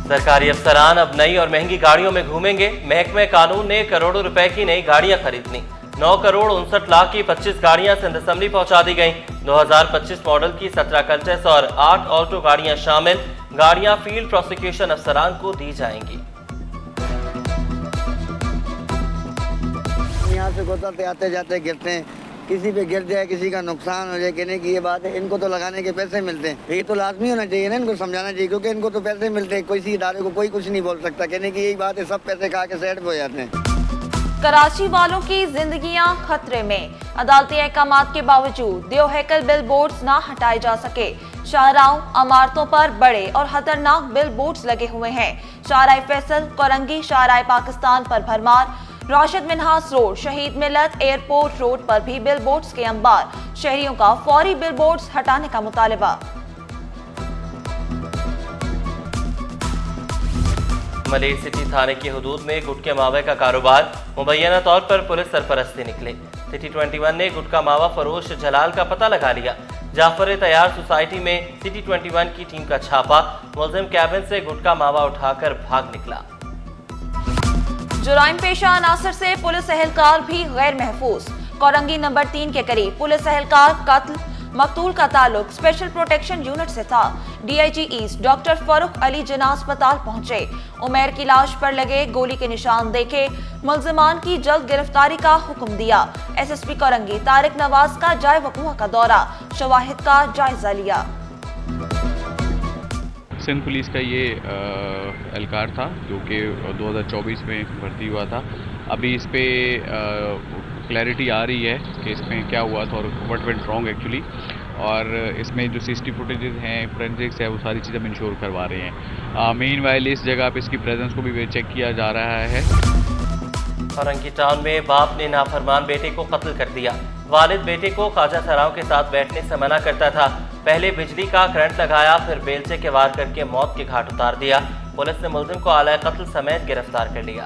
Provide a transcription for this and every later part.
सरकारी अफसरान अब नई और महंगी गाड़ियों में घूमेंगे। महकमे कानून ने करोड़ों रुपए की नई गाड़ियां खरीदनी। 9 करोड़ 59 लाख की 25 गाड़ियां सिंध असेंबली पहुंचा दी गईं। 2025 मॉडल की 17 कल्टेस और 8 ऑल्टो गाड़ियां शामिल। गाड़ियां फील्ड प्रोसिक्यूशन अफसरान को दी जाएंगी। यहाँ से गुजरते आते जाते गिरते हैं, किसी पे गिर जाए, किसी का नुकसान हो जाए, कहने की ये बात है। इनको तो लगाने के पैसे मिलते हैं, ये तो लाजमी होना चाहिए ना, इनको समझाना चाहिए, क्योंकि इनको तो पैसे मिलते हैं। किसी इदारे को कोई कुछ नहीं बोल सकता, कहने की यही बात है। सब पैसे खा के सेट हो जाते हैं। कराची वालों की जिंदगियां खतरे में। अदालती अहकामात के बावजूद देव हैकल बिल बोर्ड्स ना हटाए जा सके। शाहराहों इमारतों पर बड़े और खतरनाक बिल बोर्ड्स लगे हुए हैं। शाहराह फैसल, कोरंगी, शाहराह पाकिस्तान पर भरमार। राशिद मिन्हास रोड, शहीद मिलत एयरपोर्ट रोड पर भी बिल बोर्ड्स के अंबार। शहरियों का फौरी बिल बोर्ड्स हटाने का मुतालिबा। मलिर सिटी थाने की हदूद में गुटके मावे का कारोबार। मुबैना तौर पर पुलिस सरपरस्ती निकले। सिटी 21 ने गुटका मावा फरोश जलाल का पता लगा लिया। जाफर तैयार सोसाइटी में सिटी 21 की टीम का छापा। मुलजिम कैबिन से गुटका मावा उठाकर भाग निकला। जुराइम पेशा अनासर से पुलिस एहलकार भी गैर महफूज। कोरंगी नंबर 3 के करीब पुलिस एहलकार कत्ल। मकतूल का ताल्लुक स्पेशल प्रोटेक्शन यूनिट से था। DIG east doctor Farooq Ali Jinnah अस्पताल पहुंचे। उमैर की लाश पर लगे गोली के निशान देखे। मुलजिमान की जल्द गिरफ्तारी का हुक्म दिया। एसएसपी कोरंगी तारिक नवाज का जाए वक़ूआ का दौरा, शवाहिद का जायजा लिया। सिंध पुलिस का ये एहलकार था जो कि 2024 में भर्ती हुआ था। अभी इस पे क्लैरिटी आ रही है कि इसमें क्या हुआ था और व्हाट वेंट रॉन्ग एक्चुअली। और इसमें जो सीसीटीवी फुटेजेस हैं, फोरेंसिक्स है, वो सारी चीज़ें हम इंश्योर करवा रहे हैं। मीनवाइल इस जगह पे इसकी प्रेजेंस को भी चेक किया जा रहा है। औरंगी टाउन में बाप ने नाफरमान बेटे को कत्ल कर दिया। वालिद बेटे को ख्वाजा सराओं के साथ बैठने से मना करता था। पहले बिजली का करंट लगाया, फिर बेलचे के वार करके मौत के घाट उतार दिया। पुलिस ने मुलजिम को आला कत्ल समेत गिरफ्तार कर लिया।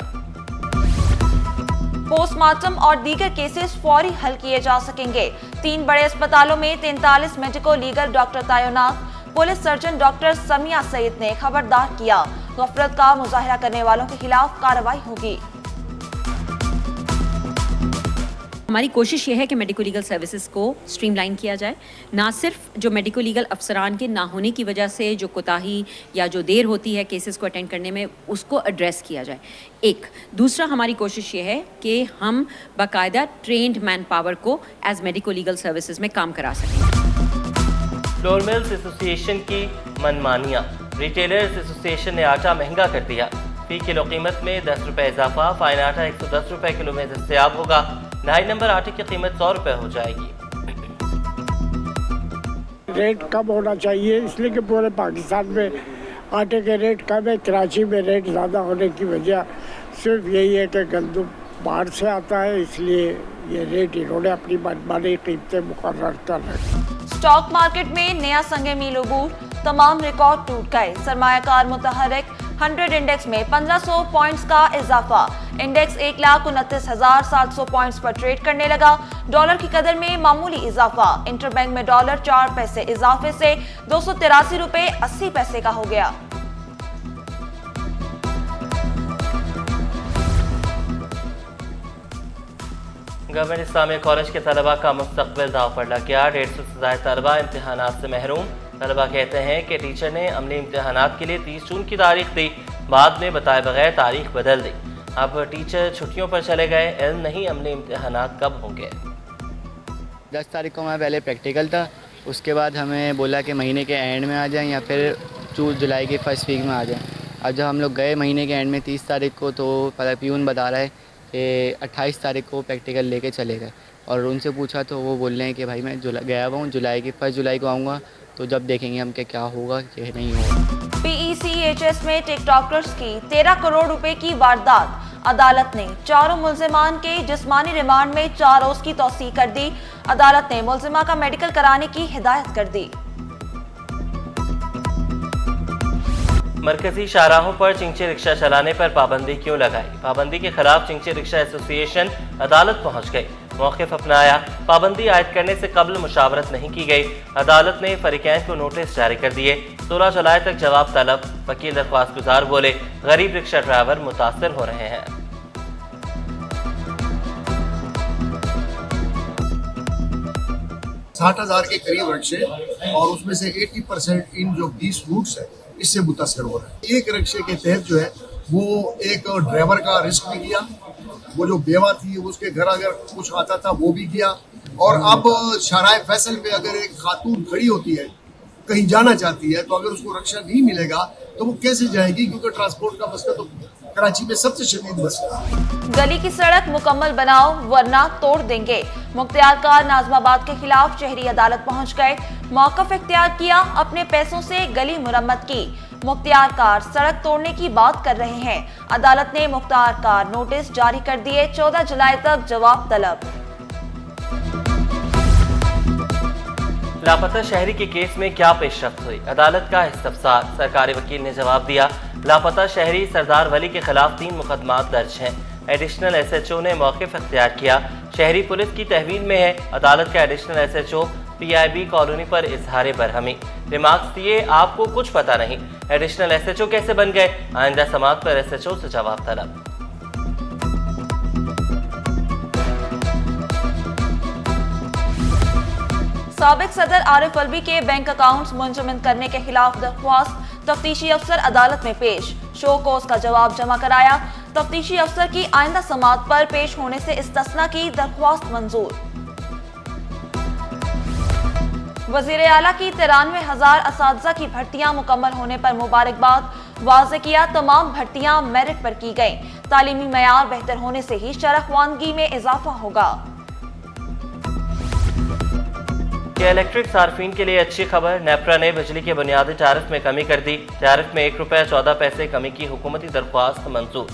पोस्टमार्टम और दीगर केसेस फौरी हल किए जा सकेंगे। 3 बड़े अस्पतालों में 43 मेडिको लीगल डॉक्टर तैनात। Police surgeon doctor Samiya Saeed ने खबरदार किया, गफलत का मुजाहिरा करने वालों के खिलाफ कार्रवाई होगी। हमारी कोशिश ये है कि मेडिको लीगल सर्विसेज को स्ट्रीमलाइन किया जाए। ना सिर्फ जो मेडिको लीगल अफसरान के ना होने की वजह से जो कोताही या जो देर होती है केसेस को अटेंड करने में, उसको एड्रेस किया जाए। एक दूसरा हमारी कोशिश ये है कि हम बाकायदा ट्रेंड मैन पावर को एज मेडिको लीगल सर्विसेज में काम करा सकें। फ्लोर मिल्स एसोसिएशन की मनमानियां। रिटेलर्स एसोसिएशन ने आटा महंगा कर दिया। फी किलो कीमत में 10 रुपए इजाफा। फाइन आटा 110 रुपए किलो में दस्तयाब होगा। 2.5 नंबर आटे की कीमत 100 रुपए हो जाएगी। रेट कम होना चाहिए, इसलिए कि पूरे पाकिस्तान में आटे के रेट कम है। कराची में रेट ज़्यादा होने की वजह सिर्फ यही है कि गंदम बाहर से आता है, इसलिए ये रेट इन्होंने अपनी मनमानी कीमतें मुकर्रर कर रखी। स्टॉक मार्केट में नया संगे मील अबूर। तमाम रिकॉर्ड टूट गए। सरमायाकार मुतहरिक 100 इंडेक्स में 1500 पॉइंट्स का इजाफा। इंडेक्स 1,29,700 पॉइंट्स पर ट्रेड करने लगा। डॉलर की कदर में मामूली इजाफा। इंटरबैंक में डॉलर 4 पैसे इजाफे से 283 रुपए 80 पैसे का हो गया। गवर्नमेंट इस्लामिक कॉलेज के तलबा का मुस्तकबिल दाव पर लग गया। 150 से ज़ायद तलबा इम्तिहानात से महरूम। तलबा कहते हैं कि टीचर ने अमली इम्तिहानात के लिए 30 जून की तारीख दी, बाद में बताए बगैर तारीख बदल दी। अब टीचर छुट्टियों पर चले गए। इल्म नहीं अमली इम्तिहानात कब होंगे। 10 तारीख को हमारा पहले प्रैक्टिकल था, उसके बाद हमें बोला कि महीने के एंड में आ जाएं या फिर जुलाई के फर्स्ट वीक में आ जाएं। अब जब हम लोग गए महीने के एंड में 30 तारीख को, तो प्यून बता रहा है कि 28 तारीख को प्रैक्टिकल लेके चले गए। और उनसे पूछा तो वो बोल रहे हैं कि भाई मैं गया हुआ हूँ, फर्स्ट जुलाई को आऊँगा, तो जब देखेंगे हम क्या होगा क्या नहीं होगा। PECHS में टिकटॉकर्स की 13 करोड़ रुपए की वारदात। अदालत ने चारों मुल्जिमान के जिस्मानी रिमांड में 4 रोज की तौसीक कर दी। अदालत ने मुल्जिमा का मेडिकल कराने की हिदायत कर दी। मरकजी शाहराहों पर चिंचे रिक्शा चलाने पर पाबंदी क्यों लगाई। पाबंदी के खिलाफ चिंचे रिक्शा एसोसिएशन अदालत पहुंच गई। मौक़िफ़ अपनाया। पाबंदी आयद करने से कबल मुशावरत नहीं की गई। अदालत ने फरीकैन को नोटिस जारी कर दिए। 16 जुलाई तक जवाब तलब। वकील दरख्वास्त गुजार बोले गरीब रिक्शा ड्राइवर मुतासर हो रहे हैं। 60,000 के करीब रिक्शे और उसमें से 80% इन जो 20 रूट्स है इससे मुतासर हो रहा है। एक रिक्शे के तहत जो है वो एक ड्राइवर का रिस्क भी किया, वो जो बेवा थी उसके घर अगर कुछ आता था वो भी किया। और अब शराय फैसल पे अगर एक खातून खड़ी होती है कहीं जाना चाहती है तो अगर उसको रिक्शा नहीं मिलेगा तो वो कैसे जाएगी, क्योंकि ट्रांसपोर्ट का मसला तो कराची में सबसे शदीद मसला है। गली की सड़क मुकम्मल बनाओ वरना तोड़ देंगे। मुख्तियारकार नाजमाबाद के खिलाफ शहरी अदालत पहुंच गए। मौक़िफ़ इख्तियार किया, अपने पैसों से गली मुरम्मत की। मुख्तियारकार सड़क तोड़ने की बात कर रहे हैं। अदालत ने मुख्तियारकार नोटिस जारी कर दिए। 14 जुलाई तक जवाब तलब। लापता शहरी के केस में क्या पेशरफ्त हुई? अदालत का इस्तफसार। सरकारी वकील ने जवाब दिया, लापता शहरी सरदार वली के खिलाफ 3 मुकदमात दर्ज हैं। एडिशनल SHO ने मौक़िफ़ इख्तियार किया। शहरी पुलिस की तहवील में है। अदालत का एडिशनल SHO PIB कॉलोनी पर इजहार बरहमी। रिमार्क्स दिए, आपको कुछ पता नहीं, एडिशनल SHO कैसे बन गए? आइंदा समात पर SHO से जवाब तलब। साबिक सदर आरिफ अलवी के बैंक अकाउंट्स मुंजमद करने के खिलाफ दरख्वास्त तफ्तीशी अफसर अदालत में पेश। शो कोर्स का जवाब जमा कराया। तफ्तीशी अफसर की आइंदा समात पर पेश होने से इस्तिस्ना की दरख्वास्त मंजूर। वजीर आला की 93,000 असातिज़ा की भर्तियां मुकम्मल होने पर मुबारकबाद। वाज़े किया, तमाम भर्तियां मेरिट पर की गईं। तालीमी मयार बेहतर होने से ही शरह-ख्वानगी में इजाफा होगा। कि इलेक्ट्रिक सार्फिन के लिए अच्छी खबर। नेपरा ने बिजली के बुनियादी टैरिफ में कमी कर दी। टैरिफ में 1 रुपये 14 पैसे कमी की हुकूमती दरख्वास्त मंजूर।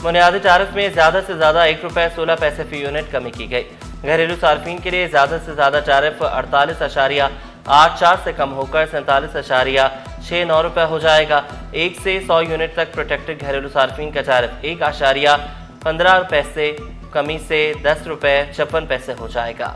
बुनियादी टैरिफ में ज़्यादा से ज़्यादा 1 रुपये 16 पैसे फी यूनिट कमी की गई। घरेलू सार्फिन के लिए ज़्यादा से ज़्यादा टैरिफ 48.84 से कम होकर 47.69 रुपये हो जाएगा। 1 से 100 यूनिट तक प्रोटेक्टेड घरेलू सार्फिन का टैरिफ 1.15 पैसे कमी से 10 रुपये 56 पैसे हो जाएगा।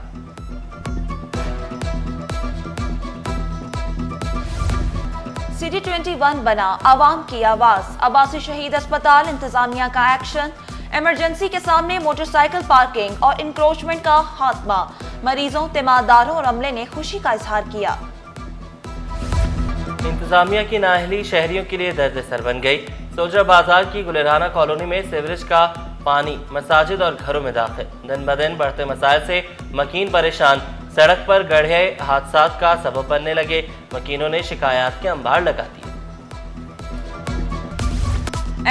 सिटी 21 बना आवाम की आवाज। अब्बासी शहीद अस्पताल इंतजामिया का एक्शन। इमरजेंसी के सामने मोटरसाइकिल पार्किंग और इंक्रोचमेंट का खात्मा। मरीजों, तिमारदारों और अमले ने खुशी का इजहार किया। इंतजामिया की नाअहली शहरियों के लिए दर्द सर बन गई। सोजरा बाजार की गुलेराना कॉलोनी में सीवरेज का पानी मसाजिद और घरों में दाखिल। दिन ब दिन बढ़ते मसाइल से मकीन परेशान। सड़क पर गढ़े हादसात का सबब बनने लगे। मकीनों ने शिकायत के अंबार लगा दिए।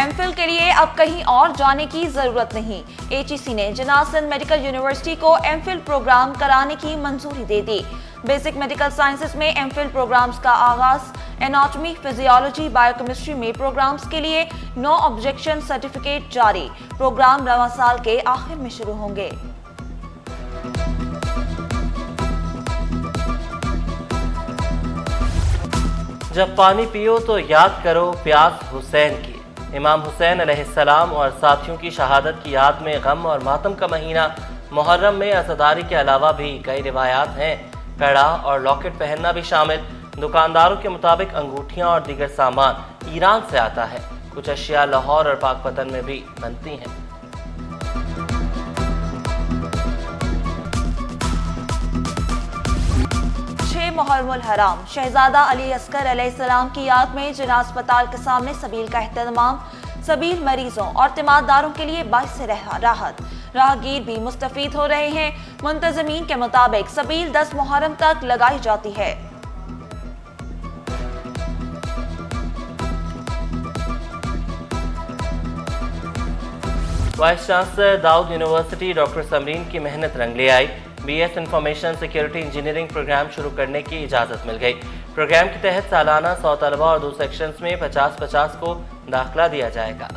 एमफिल के लिए अब कहीं और जाने की जरूरत नहीं। HEC ने जनासन मेडिकल यूनिवर्सिटी को एमफिल प्रोग्राम कराने की मंजूरी दे दी। बेसिक मेडिकल साइंसेज में एमफिल प्रोग्राम्स का आगाज। एनाटॉमी, फिजियोलॉजी, बायोकेमिस्ट्री में प्रोग्राम्स के लिए नो ऑब्जेक्शन सर्टिफिकेट जारी। प्रोग्राम रवां साल के आखिर में शुरू होंगे। जब पानी पियो तो याद करो प्यास हुसैन की। इमाम हुसैन अलैहिस्सलाम और साथियों की शहादत की याद में गम और मातम का महीना मुहर्रम में अज़ादारी के अलावा भी कई रिवायात हैं। कड़ा और लॉकेट पहनना भी शामिल। दुकानदारों के मुताबिक अंगूठियां और दीगर सामान ईरान से आता है। कुछ अशिया लाहौर और पाकपतन में भी बनती हैं। मुहर्रमुल हराम। शहजादा अली अस्कर अलैहिस्सलाम की याद में जिना अस्पताल के सामने सबील का एहतमाम। सबील मरीजों और तिमारदारों के लिए बाइस राहत। राहगीर भी मुस्तफीद हो रहे हैं। मुंतजमीन के मुताबिक सबील 10 मुहर्रम तक लगाई जाती है। Vice chancellor Dawood university doctor Samreen की मेहनत रंग ले आई। BS information security engineering program शुरू करने की इजाज़त मिल गई। प्रोग्राम के तहत सालाना 100 तलबा और 2 सेक्शंस में 50-50 को दाखिला दिया जाएगा।